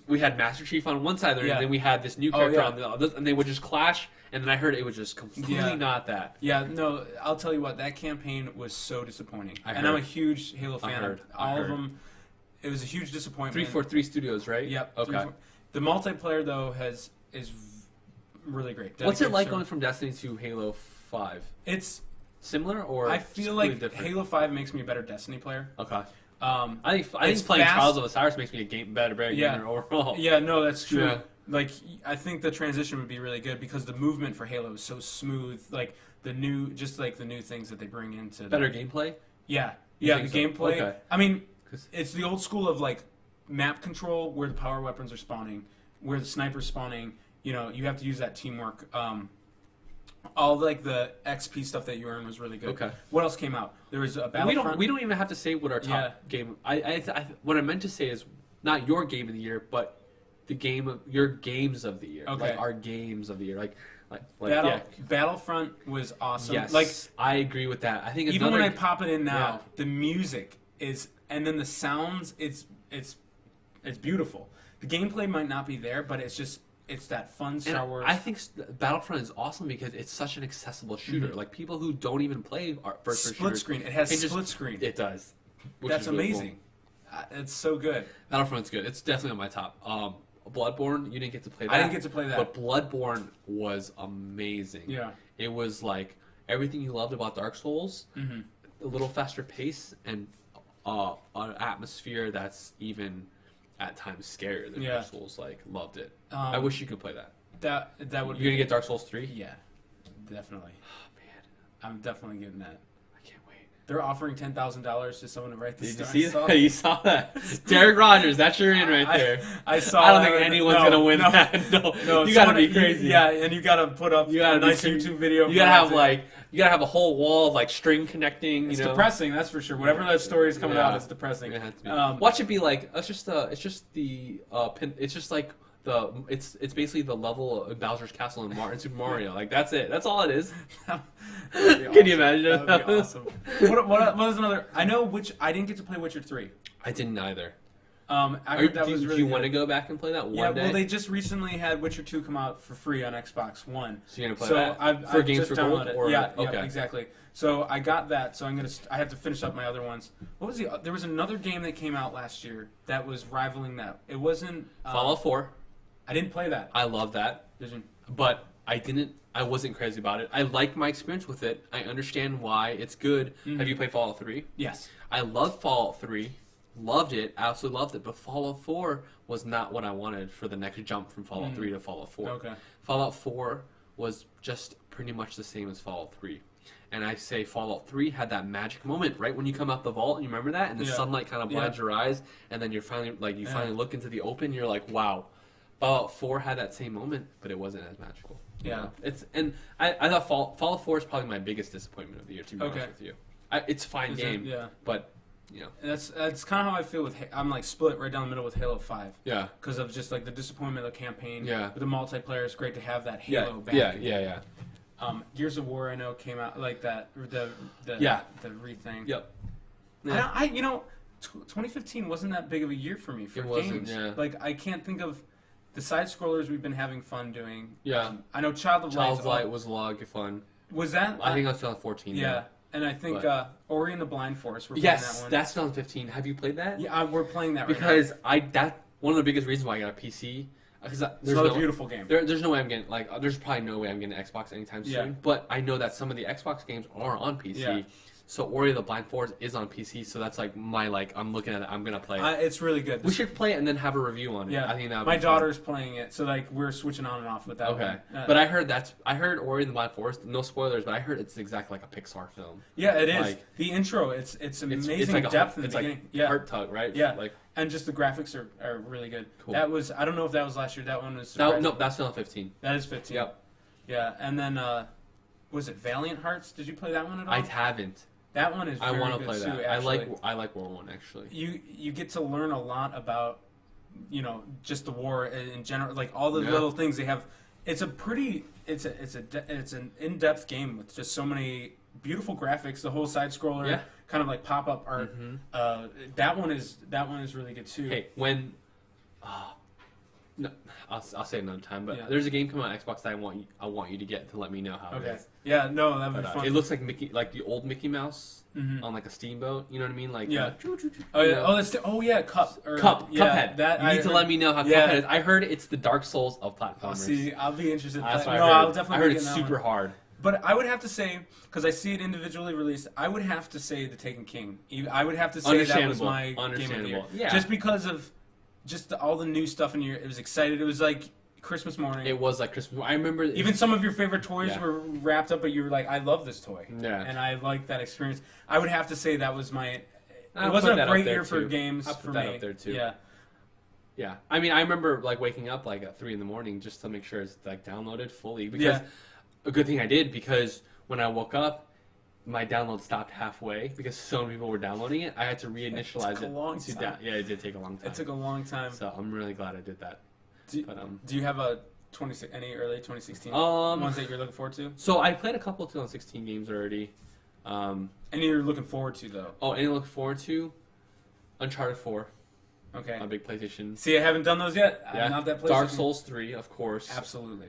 we had Master Chief on one side, and then we had this new character on the other, and they would just clash. And then I heard it was just completely not that. Yeah, no, I'll tell you what, that campaign was so disappointing. I'm a huge Halo fan. All of them. It was a huge disappointment. 343 Studios, right? Yep. Okay. The multiplayer, though, is really great. What's it like going from Destiny to Halo 5? It's similar, or I feel like different? Halo 5 makes me a better Destiny player. Okay. I think It's playing fast. Trials of Osiris makes me a better gamer overall. Yeah, no, that's true. Yeah. Like, I think the transition would be really good because the movement for Halo is so smooth. Like the new things that they bring into Better gameplay. Yeah, You the think so? gameplay. Okay. I mean, 'Cause- it's the old school of like map control where the power weapons are spawning, where the sniper's spawning. You know, you have to use that teamwork. All like the XP stuff that you earn was really good. Okay. What else came out? There was a Battlefront. We don't even have to say what our top game. What I meant to say is not your game of the year, but the game of your games of the year. Okay. Like our games of the year. Like Battlefront was awesome. Yes, Like I agree with that. I think even when I pop it in now, Yeah. the music is, and then the sounds. It's beautiful. The gameplay might not be there, but it's that fun Star Wars. I think Battlefront is awesome because it's such an accessible shooter. Mm-hmm. Like people who don't even play first-person split shooters screen. It has can split screen. It does. Which That's is really amazing. It's so good. Cool. Battlefront's good. It's definitely on my top. Bloodborne, you didn't get to play that. I didn't get to play that. But Bloodborne was amazing. Yeah. It was like everything you loved about Dark Souls, Mm-hmm. a little faster pace, and an atmosphere that's even at times scarier than Dark Souls. Like, loved it. I wish you could play that. That would. You're gonna get Dark Souls 3? Yeah, definitely. Oh man, I'm definitely getting that. I can't wait. They're offering $10,000 to someone to write this. Did you see that? You saw that? Derek Rodgers, that's your in right there. I saw. I don't think anyone's gonna win that. No, you gotta be crazy. Yeah, and you gotta put up a nice YouTube video. You gotta have you gotta have a whole wall of like string connecting. It's You know? depressing, that's for sure. Whatever that story is coming out, it's depressing. It has to be. Watch it be like it's just like it's basically the level of Bowser's Castle in Super Mario. Like that's it. That's all it is. Can you imagine? That would be awesome. What was another? I didn't get to play Witcher 3. I didn't either. I heard that was really Do you good. want to go back and play that one day? Well, they just recently had Witcher 2 come out for free on Xbox One. So you're gonna play that for Games just for Gold? downloaded it. Or, yeah, okay. exactly. So I got that. So I have to finish up my other ones. What was there was another game that came out last year that was rivaling that. It wasn't Fallout 4. I didn't play that. I love that, but I wasn't crazy about it. I liked my experience with it. I understand why it's good. Mm-hmm. Have you played Fallout 3? Yes. I love Fallout 3. Loved it. Absolutely loved it. But Fallout 4 was not what I wanted for the next jump from Fallout 3 to Fallout 4. Okay. Fallout 4 was just pretty much the same as Fallout 3. And I say Fallout 3 had that magic moment right when you come out the vault, and you remember that? And the sunlight kind of blinds your eyes, and then you're finally finally look into the open, and you're like, wow. Fallout 4 had that same moment, but it wasn't as magical. Yeah. I thought Fallout 4 is probably my biggest disappointment of the year, to be honest with you. It's a fine game, but you know. That's kind of how I feel with. I'm like split right down the middle with Halo 5. Yeah. Because of just like the disappointment of the campaign. Yeah. But the multiplayer is great to have that Halo back. Yeah. Gears of War I know came out like that. The re-thing. Yep. Yeah. 2015 wasn't that big of a year for me for games. Yeah. Like I can't think of the side scrollers we've been having fun doing. Yeah. I know Child of Light was a lot of fun. Was that? I think I was 2014. Yeah. And I think Ori and the Blind Forest. We're playing that one. That's 2015. Have you played that? Yeah, we're playing that because one of the biggest reasons why I got a PC. Because there's another beautiful game. There's no way I'm getting there's probably no way I'm getting an Xbox anytime soon. Yeah. But I know that some of the Xbox games are on PC. Yeah. So Ori the Blind Forest is on PC. So that's like I'm looking at it. I'm gonna play it. It's really good. We should play it and then have a review on it. Yeah. I think that. My daughter's playing it, so like we're switching on and off with that. Okay. One. But I heard Ori the Blind Forest. No spoilers, but I heard it's exactly like a Pixar film. Yeah, it is. Like, the intro, it's amazing it's like depth in the it's beginning. Like heart tug, right? Yeah. Like. And just the graphics are really good. Cool. That was I don't know if that was last year. That one was No, that's 2015. That is 15. Yep. Yeah, and then was it Valiant Hearts? Did you play that one at all? I haven't. That one is very I want to good play too, that. actually. I like World War I actually. You get to learn a lot about just the war in general, like all the little things they have. It's an in-depth game with just so many beautiful graphics. The whole side scroller, kind of like pop-up art. Mm-hmm. That one is really good too. Hey, when no, I'll say it another time. But there's a game coming on Xbox that I want you to get to let me know how it is. Yeah, no, that'd be fun. It looks like the old Mickey Mouse on like a steamboat. You know what I mean? Like Cup. Cuphead. That you need to let me know how Cuphead is. I heard it's the Dark Souls of platformers. See, I'll be interested. That's what I'll definitely. I heard it's super hard. But I would have to say, because I see it individually released, I would have to say the Taken King. I would have to say that was my game of the year. Yeah. Just because of all the new stuff in here. It was excited. It was like Christmas morning. It was like Christmas. I remember even some of your favorite toys were wrapped up, but you were like, I love this toy. Yeah. And I like that experience. I would have to say that was my... It I'll wasn't put a that great up there, year for too. games I'll for put that me. up there too. Yeah. Yeah. I mean, I remember like waking up like at 3 a.m. just to make sure it's like downloaded fully. Because a good thing I did, because when I woke up, my download stopped halfway because so many people were downloading it. I had to reinitialize it. Took a long time. Yeah, it did take a long time. It took a long time. So I'm really glad I did that. Do you have any early 2016 ones that you're looking forward to? So I played a couple of 2016 games already. Any you're looking forward to though? Oh, any look forward to? Uncharted 4. Okay. A big PlayStation. See, I haven't done those yet. Yeah. I'm not that PlayStation. Dark Souls 3, of course. Absolutely.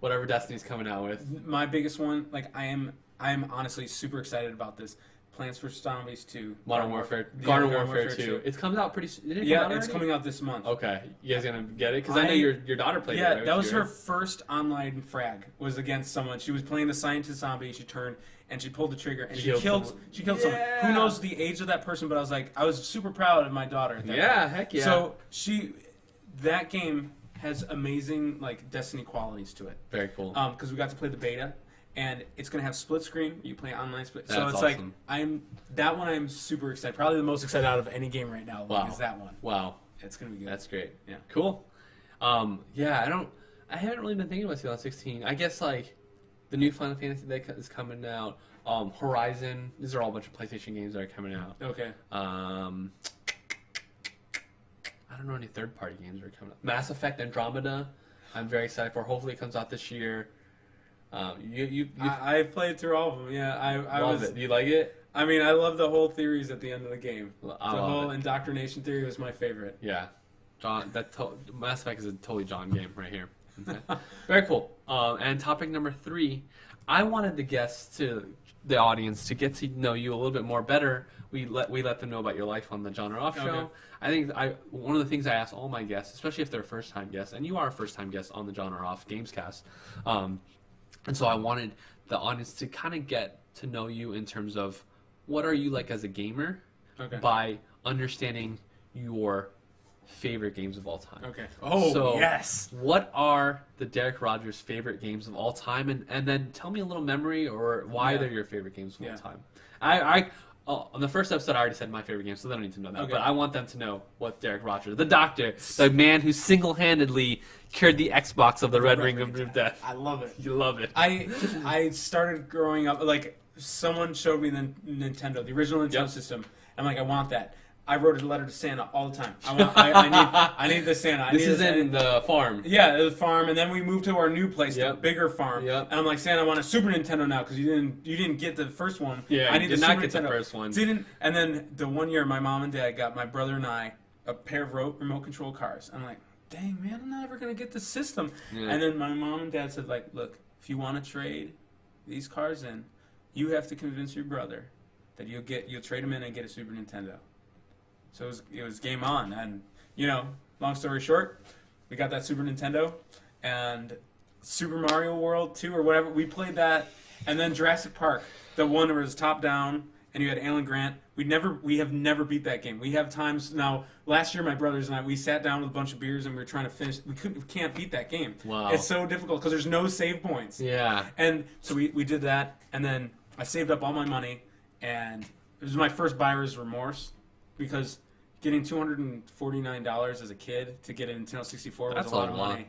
Whatever Destiny's coming out with. My biggest one, like I am honestly super excited about this. Plants vs Zombies 2. Modern Warfare 2. It's coming out pretty soon. Yeah, it's coming out this month. Okay. You guys gonna get it? Because I know your daughter played it. Yeah, right? that was her first online frag. Was against someone. She was playing the scientist zombie. She turned and she pulled the trigger and she killed someone. Who knows the age of that person? But I was super proud of my daughter. At that point. Heck yeah. So that game has amazing like Destiny qualities to it. Very cool. Because we got to play the beta. And it's gonna have split screen. You play online split. That's so it's awesome. like I'm super excited. Probably the most excited out of any game right now. Wow. Is that one? Wow. It's gonna be good. That's great. Yeah. Cool. I haven't really been thinking about 2016. I guess like the new Final Fantasy that is coming out. Horizon. These are all a bunch of PlayStation games that are coming out. Okay. I don't know any third-party games that are coming out. Mass Effect Andromeda. I'm very excited for. Hopefully, it comes out this year. I played through all of them. Yeah, I love it. Do you like it? I mean, I love the whole theories at the end of the game. The whole it. indoctrination theory was my favorite. Yeah, John. Mass Effect is a totally John game right here. Okay. Very cool. And topic number 3, I wanted the audience to get to know you a little bit more better. We let them know about your life on the jON Off show. Okay. I think one of the things I ask all my guests, especially if they're first-time guests, and you are a first-time guest on the jON Off Gamescast. And so I wanted the audience to kind of get to know you in terms of what are you like as a gamer by understanding your favorite games of all time. Okay. Oh, so yes. What are the Derek Rodgers favorite games of all time? And then tell me a little memory or why they're your favorite games of all time. On the first episode, I already said my favorite game, so they don't need to know that. Okay. But I want them to know what Derek Rodgers, the doctor, the man who single-handedly cured the Xbox of the Red Ring of Death. I love it. You love it. I started growing up, like, someone showed me the Nintendo, the original Nintendo system. I'm like, I want that. I wrote a letter to Santa all the time. I need the Santa. This is in the farm. Yeah, the farm, and then we moved to our new place, the bigger farm. Yep. And I'm like, Santa, I want a Super Nintendo now because you didn't get the first one. Yeah, I need did the not Super get Nintendo. the first one. And then the one year, my mom and dad got my brother and I a pair of remote control cars. I'm like, dang man, I'm not ever gonna get the system. Yeah. And then my mom and dad said, like, look, if you want to trade these cars in, you have to convince your brother that you'll trade them in and get a Super Nintendo. So it was game on, and long story short, we got that Super Nintendo, and Super Mario World 2 or whatever, we played that, and then Jurassic Park, the one where it was top down, and you had Alan Grant. We have never beat that game. We have times now. Last year, my brothers and I, we sat down with a bunch of beers and we were trying to finish. We can't beat that game. Wow, it's so difficult because there's no save points. Yeah, and so we did that, and then I saved up all my money, and it was my first buyer's remorse. Because getting $249 as a kid to get a Nintendo 64 was a lot of money.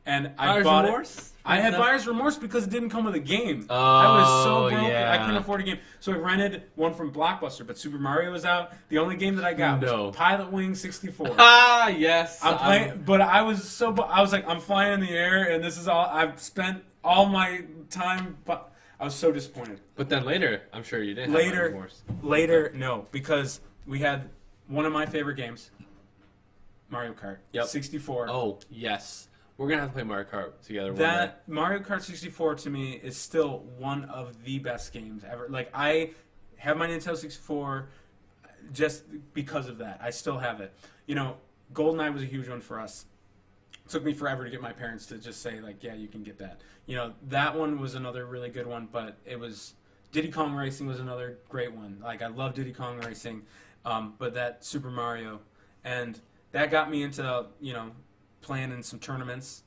And I bought it. I had buyer's remorse because it didn't come with a game. Oh, I was so broke. Yeah. I couldn't afford a game. So I rented one from Blockbuster, but Super Mario was out. The only game that I got was Pilot Wing 64. Ah, yes. I'm playing, but I was like, I'm flying in the air, and this is all I've spent all my time. But I was so disappointed. But then later, I'm sure you didn't have remorse. Later, no, because we had one of my favorite games, Mario Kart 64. Oh, yes. We're going to have to play Mario Kart together. That Mario Kart 64 to me is still one of the best games ever. Like, I have my Nintendo 64 just because of that. I still have it. GoldenEye was a huge one for us. took me forever to get my parents to just say like, yeah, you can get that. You know, that one was another really good one, but it was Diddy Kong Racing was another great one. Like I love Diddy Kong Racing, but that Super Mario, and that got me into playing in some tournaments.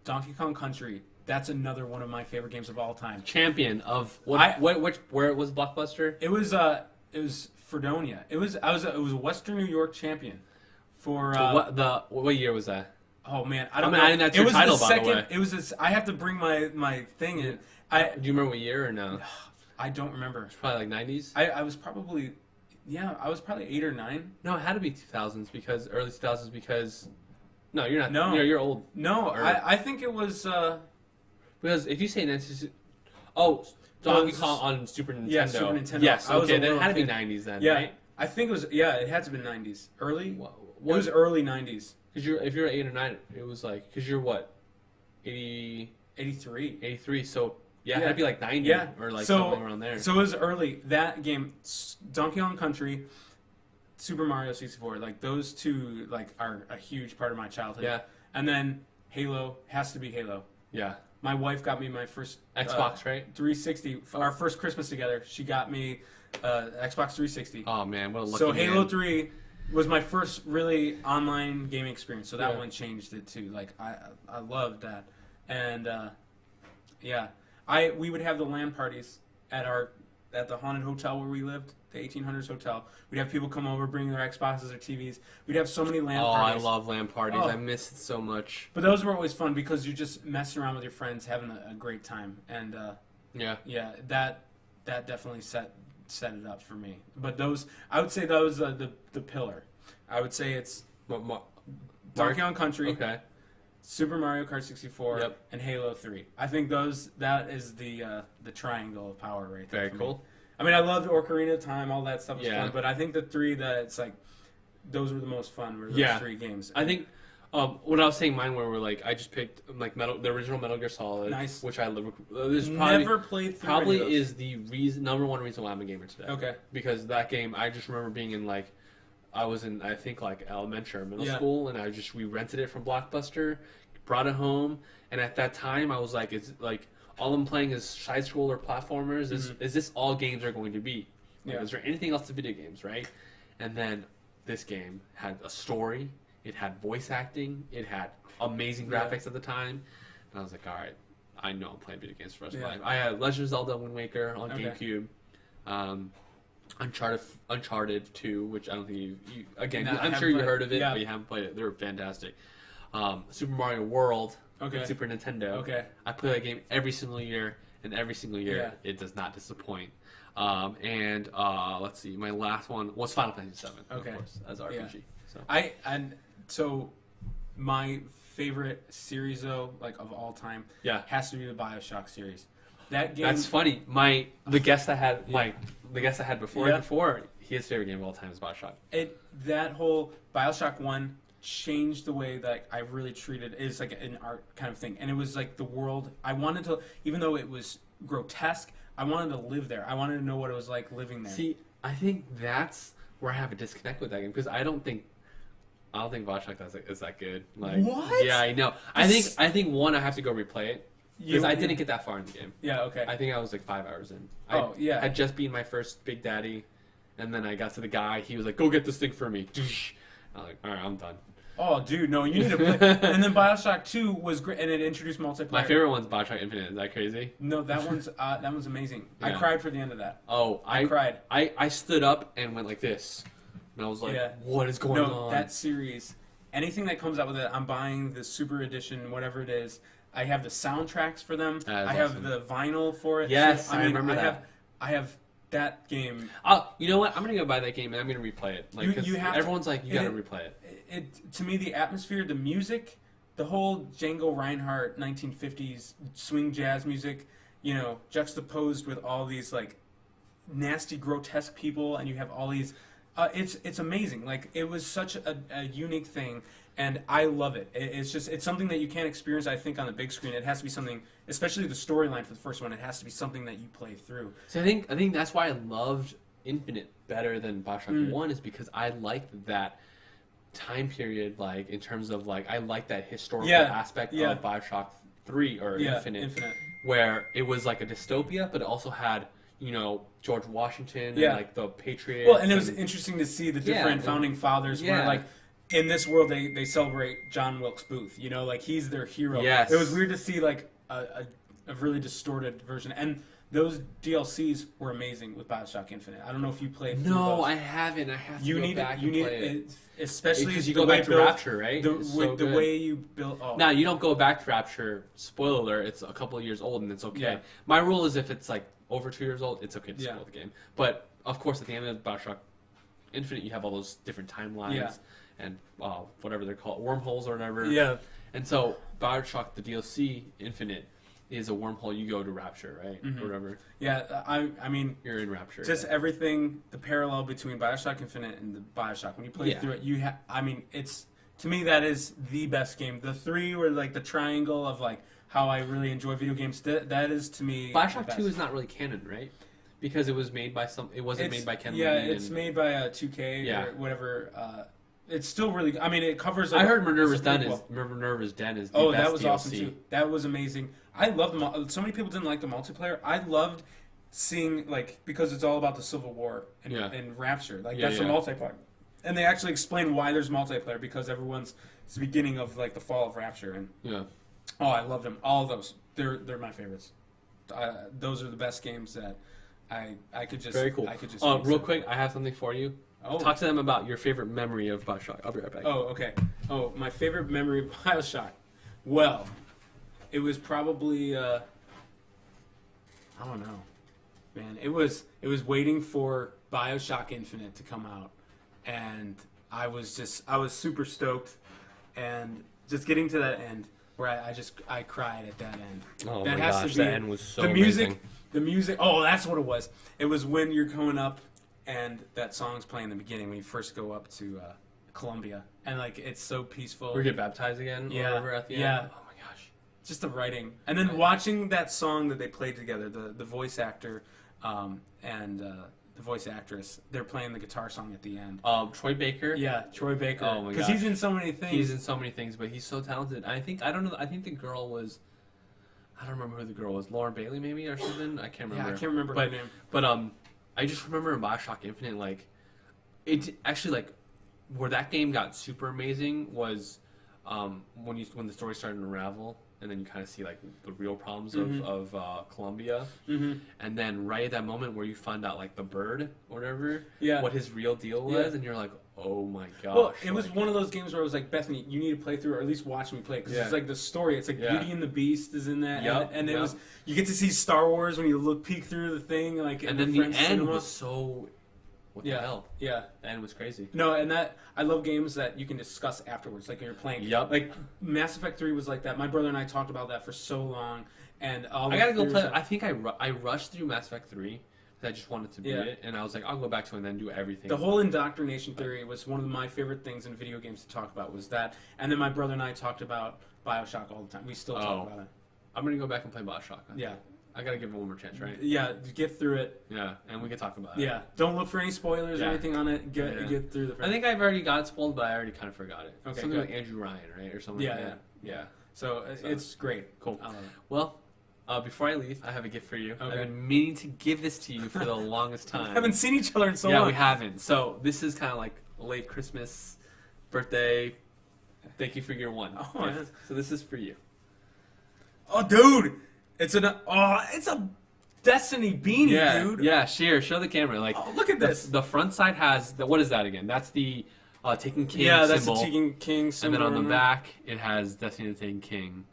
Donkey Kong Country. That's another one of my favorite games of all time. Champion of what? Where it was Blockbuster? It was Fredonia. It was a Western New York champion for what year was that? Oh man, I don't know. I think that's your title, by the way. It was this, I have to bring my thing in. Do you remember what year or no? I don't remember. It's probably like 90s. I was probably 8 or 9. No, it had to be 2000s because early 2000s because no, you're not. No, you're old. No, I think it was because if you say 90s, Donkey Kong on Super Nintendo. Yeah, Super Nintendo. Yes, okay, then it had to be 90s then, yeah, right? I think it was. Yeah, it had to be 90s. Early. It was early 90s. Because if you're 8 or 9, it was like because you're what, 83. 83. So yeah, it had to be like 90 or like something around there. So it was early. That game, Donkey Kong Country, Super Mario 64, like those two like are a huge part of my childhood. Yeah. And then Halo has to be Halo. Yeah. My wife got me my first Xbox, right? 360. Our first Christmas together, she got me Xbox 360. Oh man, what a lucky So Halo man. 3 was my first really online gaming experience. So that one changed it too. Like I loved that. And we would have the LAN parties at the haunted hotel where we lived, the 1800s hotel. We'd have people come over, bring their Xboxes or TVs. We'd have so many LAN parties. Oh, I love LAN parties. I miss it so much. But those were always fun because you're just messing around with your friends, having a great time. And that definitely set it up for me. But I would say those the pillar. I would say it's Donkey Kong Country. Okay. Super Mario Kart 64 and Halo 3. I think that is the triangle of power right there. Very cool. I mean, I loved Ocarina of Time, all that stuff was fun, but I think the three that it's like those were the most fun. Were those three games? I think when I was saying mine, where we're like, I just picked like the original Metal Gear Solid, which I love. Never played through. Probably is the number one reason why I'm a gamer today. Okay. Because that game, I just remember being in like. I was in, I think, like elementary or middle school, and we rented it from Blockbuster, brought it home, and at that time I was like, it's like all I'm playing is side scroller platformers. Is this all games are going to be? Like, is there anything else to video games, right? And then this game had a story, it had voice acting, it had amazing graphics at the time, and I was like, all right, I know I'm playing video games for the rest of my life. I had Legend of Zelda: Wind Waker on GameCube. Uncharted 2, which I don't think you again. I'm sure you heard of it, but you haven't played it. They're fantastic. Super Mario World, Super Nintendo. Okay. I play that game every single year, and every single year it does not disappoint. Let's see, my last one was Final Fantasy VII, of course, as RPG. So my favorite series though, like of all time, has to be the BioShock series. That game. That's funny. The guest I had before, his favorite game of all time is BioShock. That whole BioShock 1 changed the way that I really treated it. It's like an art kind of thing. And it was like the world. I wanted to, even though it was grotesque, I wanted to live there. I wanted to know what it was like living there. See, I think that's where I have a disconnect with that game because I don't think BioShock is that good. Like, what? Yeah, I know. I think one, I have to go replay it. Because I didn't get that far in the game. Yeah, okay. I think I was like 5 hours in. I had just been my first Big Daddy, and then I got to the guy. He was like, "Go get this thing for me." I was like, "All right, I'm done." Oh, dude, no, you need to play. And then BioShock 2 was great, and it introduced multiplayer. My favorite one's BioShock Infinite. Is that crazy? No, that one's amazing. Yeah. I cried for the end of that. Oh, I cried. I stood up and went like this, and I was like, "What is going on?" No, that series, anything that comes out with it, I'm buying the Super Edition, whatever it is. I have the soundtracks for them. I have the vinyl for it. Yes, so, I remember that. I have that game. You know what? I'm gonna go buy that game and I'm gonna replay it. Like, everyone's like, you gotta replay it. To me, the atmosphere, the music, the whole Django Reinhardt 1950s swing jazz music, juxtaposed with all these like nasty, grotesque people, and you have all these. It's amazing. Like, it was such a unique thing. And I love it. It's something that you can't experience, I think, on the big screen. It has to be something, especially the storyline for the first one, it has to be something that you play through. So I think that's why I loved Infinite better than BioShock 1 is because I liked that time period, like in terms of like I like that historical Yeah, aspect yeah. of BioShock 3 or Yeah, Infinite, Infinite. where it was like a dystopia, but it also had George Washington Yeah. and like the Patriots. Well, and it was interesting to see the different and- founding fathers where Yeah. like in this world they celebrate John Wilkes Booth. Like he's their hero. Yes. It was weird to see like a really distorted version, and those DLCs were amazing with BioShock Infinite. I don't know if you played. through No, those. I haven't. I have to You go need back you and need play it. especially Because you the go way back to built- Rapture, right? It's so the good. way you build. Oh. Now, you don't go back to Rapture. Spoiler alert, it's a couple of years old and it's okay. Yeah. My rule is if it's like over 2 years old, it's okay to Yeah. spoil the game. But, of course, at the end of BioShock Infinite, you have all those different timelines Yeah. and whatever they're called, wormholes or whatever. Yeah. And so, BioShock, the DLC, Infinite, is a wormhole. You go to Rapture, right? Mhm. Or whatever. Yeah, I mean, You're in Rapture. just right? everything, the parallel between BioShock Infinite and the BioShock. When you play Yeah. through it, I mean, it's, to me, that is the best game. The three were like the triangle of like how I really enjoy video games. That is, to me, the BioShock best. 2 is not really canon, right? Because it was made by it wasn't made by Ken Yeah, Levine it's and- made by 2K Yeah. or whatever. It's still really, I mean, it covers like... I heard Minerva's it's a Den prequel. is the Oh, best that was DLC. awesome too. That was amazing. I loved so many people didn't like the multiplayer. I loved seeing like because it's all about the Civil War and, Yeah. and Rapture. Like Yeah, that's yeah. the multiplayer, and they actually explain why there's multiplayer because it's the beginning of like the fall of Rapture. And Yeah. oh, I love them. All of those. They're my favorites. Those are the best games that I could just Very cool. I could just Real quick, I have something for you. Oh. Talk to them about your favorite memory of BioShock. I'll be right back. Oh, okay. Oh, my favorite memory of BioShock. Well, it was probably I don't know. Man, it was waiting for BioShock Infinite to come out, and I was super stoked, and just getting to that end where I cried at that end. Oh that my has gosh, to be that end was so the music. amazing. The music. Oh, that's what it was. It was when you're going up, and that song's playing in the beginning when you first go up to Columbia, and like it's so peaceful. We get baptized again. Yeah, Or whatever at the yeah. end. Oh my gosh. Just the writing, and then watching that song that they played together, the voice actor and the voice actress, they're playing the guitar song at the end. Troy Baker. Yeah, Troy Baker. Oh my Because gosh. he's in so many things. He's in so many things, but he's so talented. I think the girl was. I don't remember who the girl was. Lauren Bailey, maybe, or something. I can't remember. Yeah, I can't remember her name. But I just remember in BioShock Infinite, like, it actually like where that game got super amazing was when the story started to unravel, and then you kind of see like the real problems of Columbia, and then right at that moment where you find out like the bird or whatever, Yeah. what his real deal was, Yeah. and you're like, oh my gosh. Well, it was like- one of those games where I was like, Bethany, you need to play through, or at least watch me play, because Yeah. it's like the story. It's like Yeah. Beauty and the Beast is in that, Yep, and it yep. was you get to see Star Wars when you peek through the thing, like, and in then the French end cinema. was so. What Yeah. the hell? Yeah. The end was crazy. No, and that I love games that you can discuss afterwards, like when you're playing. Yup. Like Mass Effect 3 was like that. My brother and I talked about that for so long, and all I the gotta go theories play. that- I think I rushed through Mass Effect 3 because I just wanted to beat Yeah. it, and I was like, I'll go back to it and then do everything. The whole indoctrination theory was one of my favorite things in video games to talk about. Was that, and then my brother and I talked about BioShock all the time. We still talk about it. I'm gonna go back and play BioShock. Yeah, I gotta give it one more chance, right? yeah. Get through it. Yeah, and we can talk about it. Yeah, don't look for any spoilers or Yeah. anything on it. Yeah. Get through the. I think I've already got spoiled, but I already kind of forgot it. Okay, Something good. like Andrew Ryan, right, or something Yeah, like that. Yeah. so. It's great. Cool. I love it. Well, before I leave, I have a gift for you. Okay. I've been meaning to give this to you for the longest We time. haven't seen each other in so yeah, long. we haven't. So this is kind of like a late Christmas, birthday. Thank you for your one. Oh, gift. man. So this is for you. Oh, dude, it's a Destiny beanie, Yeah, dude. yeah. Show the camera. Like, Oh, look at this. The front side has what is that again? That's the Taken King Yeah, that's symbol. the Taken King And symbol. then on the there. back, it has Destiny the Taken King.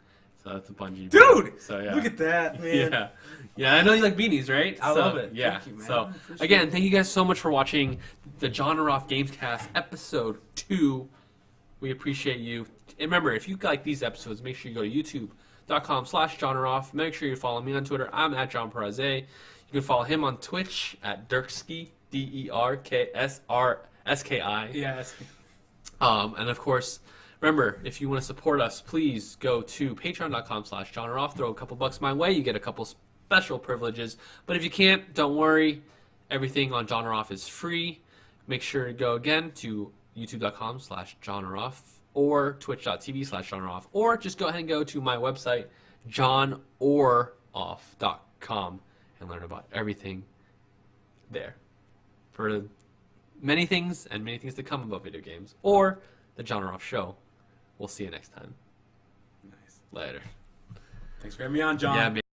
So that's a Bungie. Dude, so yeah. look at that, man. Yeah, yeah. I know you like beanies, right? I love it. Yeah. Thank you, man. So I appreciate again, thank you guys so much for watching the jON Off Gamescast episode 2. We appreciate you. And remember, if you like these episodes, make sure you go to youtube.com/JONOff. Make sure you follow me on Twitter. I'm at John Perez. You can follow him on Twitch at Derkski, DERKSRSKI. Yes. And of course, remember, if you want to support us, please go to patreon.com/JohnOff. Throw a couple bucks my way. You get a couple special privileges. But if you can't, don't worry. Everything on jON Off is free. Make sure to go again to youtube.com/jONOFF or twitch.tv/jONOFF, or just go ahead and go to my website, jONOROFF.com, and learn about everything there. For many things and many things to come about video games or the jON or Off Show. We'll see you next time. Nice. Later. Thanks for having me on, John. Yeah,